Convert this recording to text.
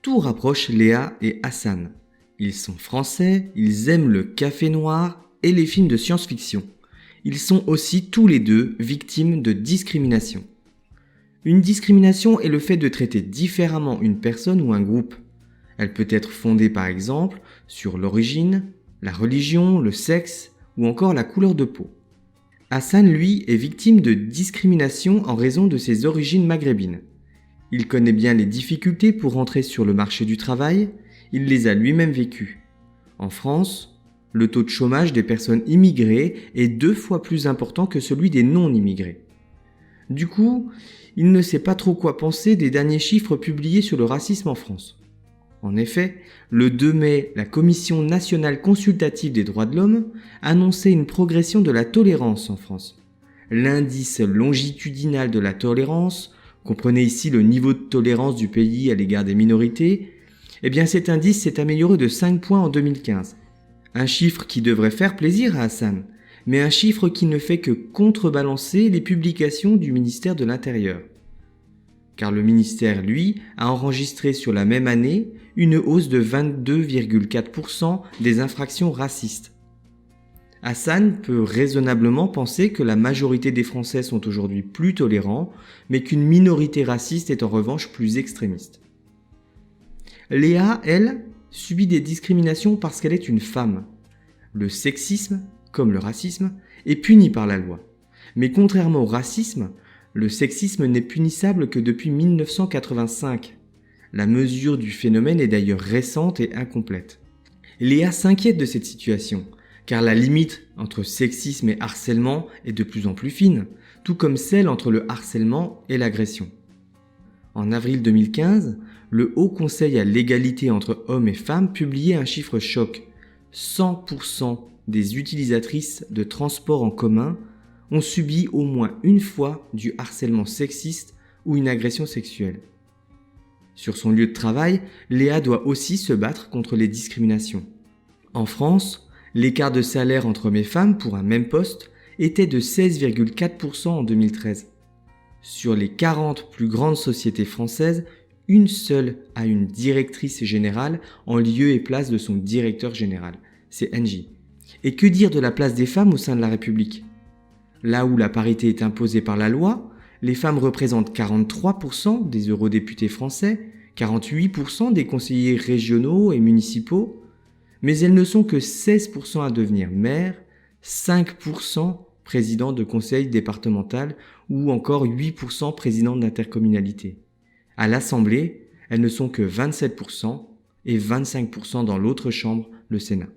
Tout rapproche Léa et Hassan. Ils sont français, ils aiment le café noir et les films de science-fiction. Ils sont aussi tous les deux victimes de discrimination. Une discrimination est le fait de traiter différemment une personne ou un groupe. Elle peut être fondée par exemple sur l'origine, la religion, le sexe ou encore la couleur de peau. Hassan, lui, est victime de discrimination en raison de ses origines maghrébines. Il connaît bien les difficultés pour entrer sur le marché du travail, il les a lui-même vécues. En France, le taux de chômage des personnes immigrées est 2 fois plus important que celui des non-immigrés. Du coup, il ne sait pas trop quoi penser des derniers chiffres publiés sur le racisme en France. En effet, le 2 mai, la Commission nationale consultative des droits de l'homme annonçait une progression de la tolérance en France. L'indice longitudinal de la tolérance, comprenez ici le niveau de tolérance du pays à l'égard des minorités, eh bien cet indice s'est amélioré de 5 points en 2015. Un chiffre qui devrait faire plaisir à Hassan, mais un chiffre qui ne fait que contrebalancer les publications du ministère de l'Intérieur. Car le ministère, lui, a enregistré sur la même année une hausse de 22,4% des infractions racistes. Hassan peut raisonnablement penser que la majorité des Français sont aujourd'hui plus tolérants, mais qu'une minorité raciste est en revanche plus extrémiste. Léa, elle, subit des discriminations parce qu'elle est une femme. Le sexisme, comme le racisme, est puni par la loi. Mais contrairement au racisme, le sexisme n'est punissable que depuis 1985. La mesure du phénomène est d'ailleurs récente et incomplète. Léa s'inquiète de cette situation, car la limite entre sexisme et harcèlement est de plus en plus fine, tout comme celle entre le harcèlement et l'agression. En avril 2015, le Haut Conseil à l'égalité entre hommes et femmes publiait un chiffre choc. 100% des utilisatrices de transports en commun ont subi au moins une fois du harcèlement sexiste ou une agression sexuelle. Sur son lieu de travail, Léa doit aussi se battre contre les discriminations. En France, l'écart de salaire entre hommes et femmes pour un même poste était de 16,4% en 2013. Sur les 40 plus grandes sociétés françaises, une seule a une directrice générale en lieu et place de son directeur général, c'est Engie. Et que dire de la place des femmes au sein de la République ? Là où la parité est imposée par la loi, les femmes représentent 43% des eurodéputés français, 48% des conseillers régionaux et municipaux, mais elles ne sont que 16% à devenir maires, 5% présidents de conseil départemental ou encore 8% présidents d'intercommunalité. À l'Assemblée, elles ne sont que 27% et 25% dans l'autre chambre, le Sénat.